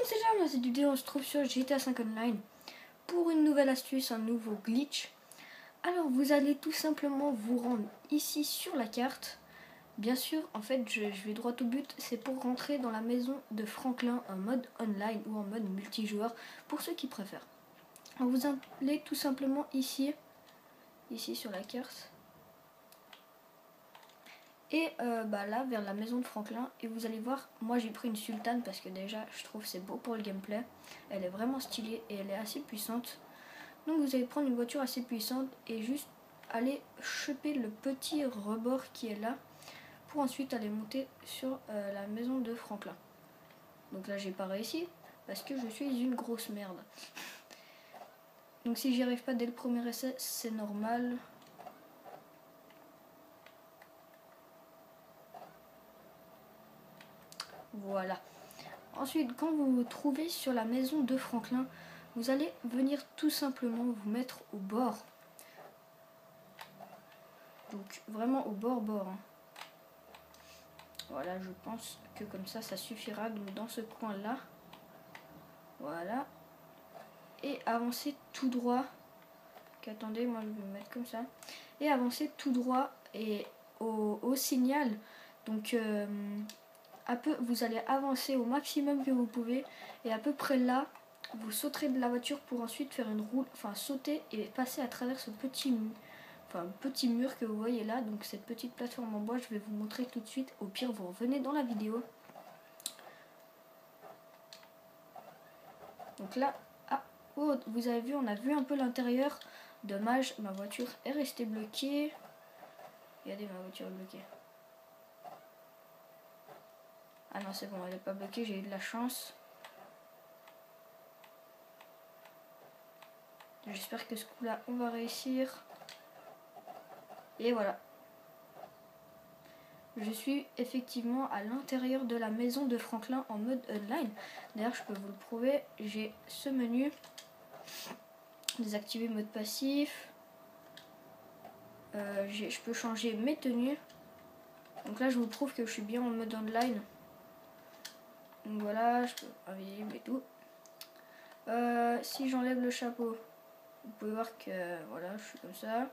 c'est jamais dans cette vidéo, on se trouve sur GTA 5 Online pour une nouvelle astuce, un nouveau glitch. Alors vous allez tout simplement vous rendre ici sur la carte. Bien sûr, en fait, je vais droit au but, c'est pour rentrer dans la maison de Franklin en mode online ou en mode multijoueur, pour ceux qui préfèrent. Alors vous allez tout simplement ici sur la carte. Et là vers la maison de Franklin, et vous allez voir, moi j'ai pris une sultane parce que déjà je trouve c'est beau pour le gameplay, elle est vraiment stylée et elle est assez puissante. Donc vous allez prendre une voiture assez puissante et juste aller choper le petit rebord qui est là pour ensuite aller monter sur la maison de Franklin. Donc là j'ai pas réussi parce que je suis une grosse merde. Donc si j'y arrive pas dès le premier essai, c'est normal. Voilà. Ensuite, quand vous vous trouvez sur la maison de Franklin, vous allez venir tout simplement vous mettre au bord. Donc vraiment au bord. Hein. Voilà, je pense que comme ça suffira. Donc dans ce coin-là. Voilà. Et avancer tout droit. Attendez, moi je vais me mettre comme ça. Et avancer tout droit et au signal. Donc vous allez avancer au maximum que vous pouvez et à peu près là vous sauterez de la voiture pour ensuite faire une roue, enfin sauter et passer à travers ce petit mur que vous voyez là. Donc cette petite plateforme en bois, je vais vous montrer tout de suite, au pire vous revenez dans la vidéo. Donc là, vous avez vu, on a vu un peu l'intérieur. Dommage, ma voiture est restée bloquée. Regardez, ma voiture est bloquée. Ah non, c'est bon, elle n'est pas bloquée, j'ai eu de la chance. J'espère que ce coup-là, on va réussir. Et voilà. Je suis effectivement à l'intérieur de la maison de Franklin en mode online. D'ailleurs, je peux vous le prouver, j'ai ce menu. Désactiver mode passif. Je peux changer mes tenues. Donc là, je vous prouve que je suis bien en mode online. Donc voilà, je peux invisible et tout. Si j'enlève le chapeau, vous pouvez voir que voilà, je suis comme ça.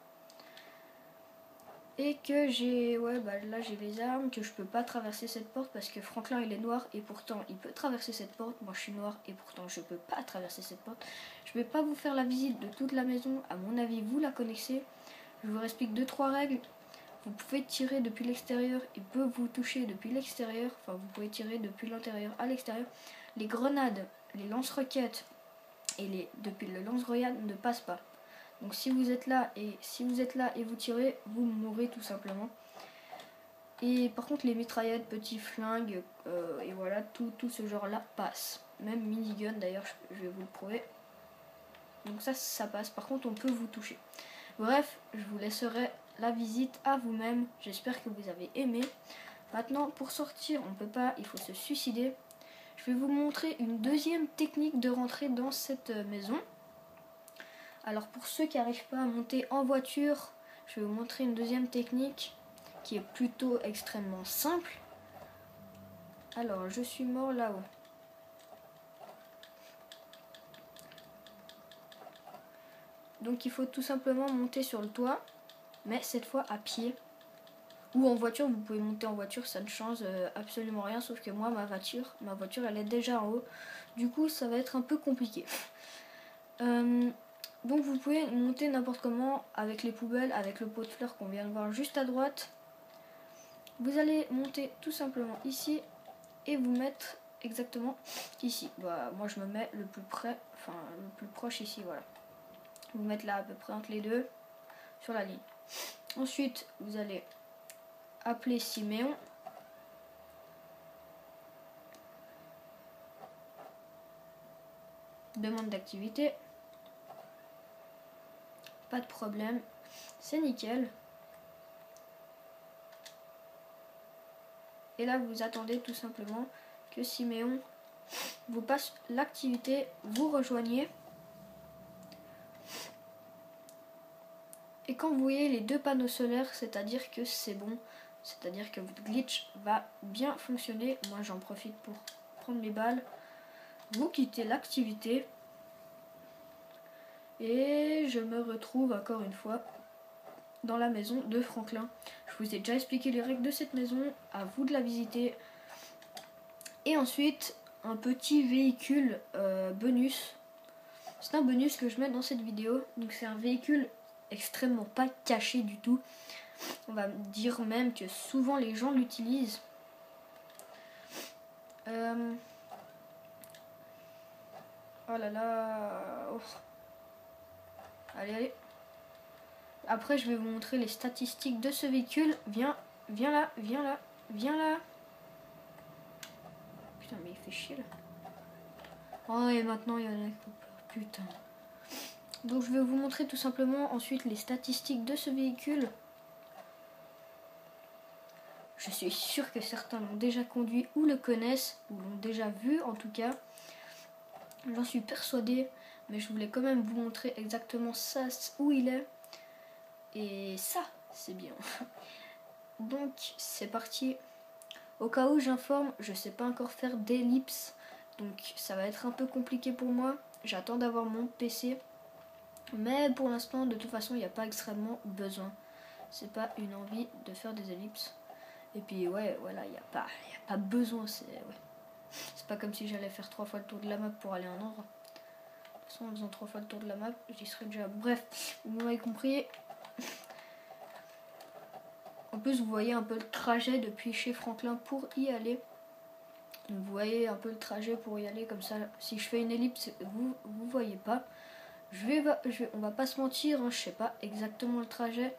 Et que j'ai, là j'ai les armes, que je peux pas traverser cette porte parce que Franklin il est noir et pourtant il peut traverser cette porte. Moi je suis noir et pourtant je peux pas traverser cette porte. Je vais pas vous faire la visite de toute la maison, à mon avis vous la connaissez. Je vous explique 2-3 règles. Vous pouvez tirer depuis l'extérieur, il peut vous toucher depuis l'extérieur, enfin vous pouvez tirer depuis l'intérieur à l'extérieur. Les grenades, les lance-roquettes et depuis le lance-royale ne passent pas. Donc si vous êtes là et vous tirez, vous mourrez tout simplement. Et par contre les mitraillettes, petits flingues et voilà, tout ce genre là passe. Même minigun d'ailleurs, je vais vous le prouver. Donc ça passe, par contre on peut vous toucher. Bref, je vous laisserai la visite à vous-même. J'espère que vous avez aimé. Maintenant pour sortir, on peut pas, il faut se suicider. Je vais vous montrer une deuxième technique de rentrer dans cette maison. Alors pour ceux qui n'arrivent pas à monter en voiture, je vais vous montrer une deuxième technique qui est plutôt extrêmement simple. Alors je suis mort là-haut. Donc il faut tout simplement monter sur le toit, mais cette fois à pied. Ou en voiture, vous pouvez monter en voiture, ça ne change absolument rien, sauf que moi ma voiture elle est déjà en haut. Du coup ça va être un peu compliqué. Donc vous pouvez monter n'importe comment avec les poubelles, avec le pot de fleurs qu'on vient de voir juste à droite. Vous allez monter tout simplement ici et vous mettre exactement ici. Moi je me mets le plus proche ici, voilà. Vous mettre là à peu près entre les deux sur la ligne. Ensuite vous allez appeler Siméon. Demande d'activité. Pas de problème, c'est nickel. Et là vous attendez tout simplement que Siméon vous passe l'activité, vous rejoignez. Et quand vous voyez les deux panneaux solaires, c'est-à-dire que c'est bon, c'est-à-dire que votre glitch va bien fonctionner. Moi j'en profite pour prendre mes balles. vous quittez l'activité. Et je me retrouve encore une fois dans la maison de Franklin. Je vous ai déjà expliqué les règles de cette maison, à vous de la visiter. Et ensuite, un petit véhicule bonus. C'est un bonus que je mets dans cette vidéo. Donc c'est un véhicule extrêmement pas caché du tout. On va dire même que souvent les gens l'utilisent. Oh là là. Oh. Allez. Après, je vais vous montrer les statistiques de ce véhicule. Viens là. Putain, mais il fait chier là. Oh, et maintenant il y en a qui ont peur. Putain. Donc, je vais vous montrer tout simplement ensuite les statistiques de ce véhicule. Je suis sûre que certains l'ont déjà conduit ou le connaissent, ou l'ont déjà vu en tout cas. J'en suis persuadée, mais je voulais quand même vous montrer exactement ça, où il est. Et ça, c'est bien. Donc, c'est parti. Au cas où j'informe, je sais pas encore faire d'ellipse, donc ça va être un peu compliqué pour moi. J'attends d'avoir mon PC, mais pour l'instant, de toute façon, il n'y a pas extrêmement besoin. C'est pas une envie de faire des ellipses. Et puis ouais, voilà, il n'y a pas besoin. C'est pas comme si j'allais faire 3 fois le tour de la map pour aller à un endroit. De toute façon, en faisant 3 fois le tour de la map, j'y serais déjà. Bref, vous m'avez compris. En plus, vous voyez un peu le trajet depuis chez Franklin pour y aller. Donc, vous voyez un peu le trajet pour y aller. Comme ça, si je fais une ellipse, vous voyez pas. On va pas se mentir, hein, je sais pas exactement le trajet.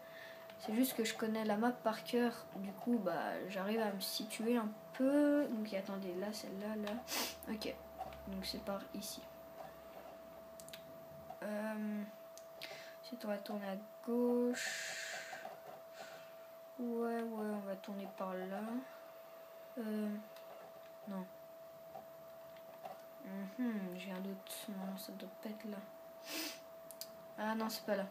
C'est juste que je connais la map par cœur. Du coup, bah, j'arrive à me situer un peu. Donc, attendez, là, celle-là, là. Ok. Donc, c'est par ici. Ensuite, on va tourner à gauche. Ouais, on va tourner par là. Non. J'ai un doute. Non, ça doit pas être là. Ah non, c'est pas là.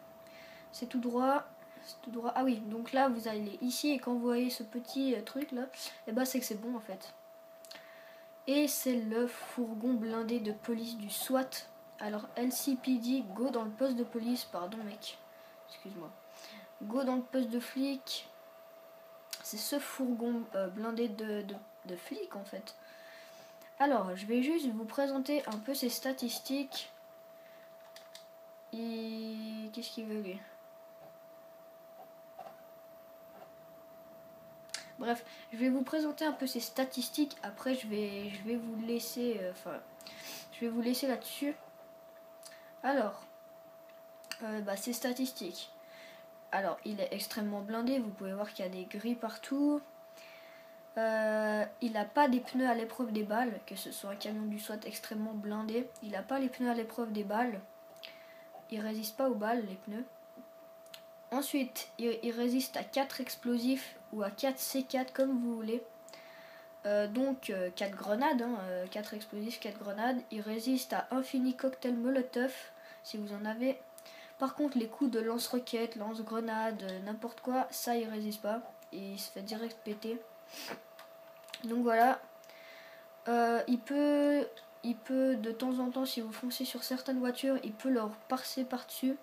C'est tout droit. C'est tout droit. Ah oui, donc là, vous allez ici et quand vous voyez ce petit truc là, et bah c'est que c'est bon en fait. Et c'est le fourgon blindé de police du SWAT. Alors LCPD, go dans le poste de police. Pardon mec, excuse-moi. Go dans le poste de flic. C'est ce fourgon blindé de flic en fait. Alors, je vais juste vous présenter un peu ses statistiques. Et qu'est-ce qu'il veut lui? Bref, je vais vous présenter un peu ses statistiques. Après, je vais vous laisser, je vais vous laisser là-dessus. Alors, ses statistiques. Alors, il est extrêmement blindé. Vous pouvez voir qu'il y a des grilles partout. Il n'a pas des pneus à l'épreuve des balles, que ce soit un camion du SWAT extrêmement blindé. Il n'a pas les pneus à l'épreuve des balles. Il résiste pas aux balles, les pneus. Ensuite, il résiste à 4 explosifs ou à 4 C4 comme vous voulez. Donc 4 grenades, 4 explosifs, 4 grenades. Il résiste à infini cocktail molotov si vous en avez. Par contre, les coups de lance-roquettes, lance-grenades, n'importe quoi, ça il résiste pas. Et il se fait direct péter. Donc voilà. Il peut de temps en temps, si vous foncez sur certaines voitures, il peut leur passer par-dessus.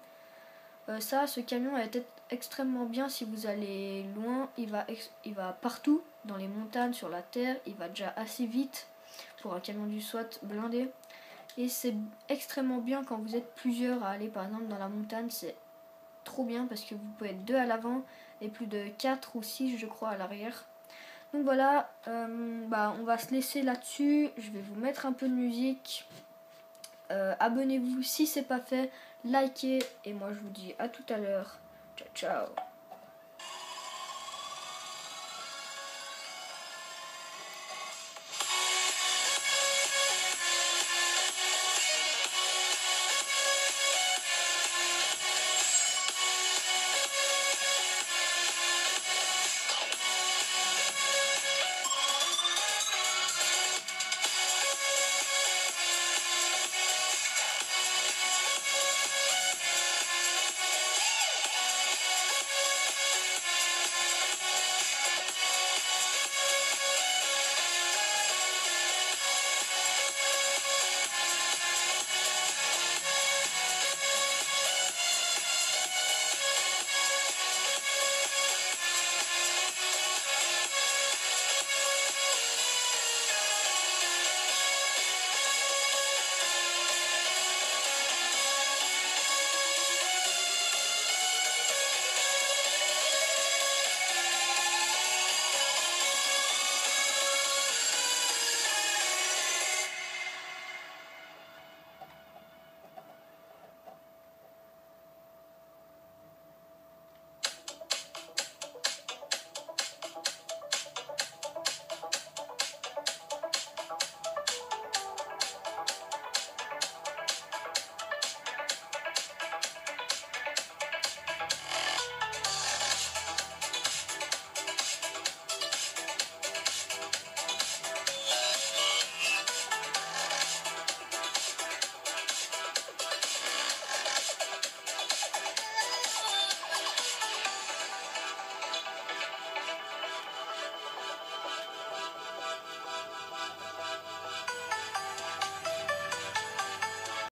Ce camion est extrêmement bien si vous allez loin. Il va partout, dans les montagnes, sur la terre. Il va déjà assez vite pour un camion du SWAT blindé. Et c'est extrêmement bien quand vous êtes plusieurs à aller par exemple dans la montagne. C'est trop bien parce que vous pouvez être 2 à l'avant et plus de 4 ou 6 je crois à l'arrière. Donc voilà, on va se laisser là-dessus. Je vais vous mettre un peu de musique. Abonnez-vous si c'est pas fait. Likez. Et moi je vous dis à tout à l'heure. Ciao ciao.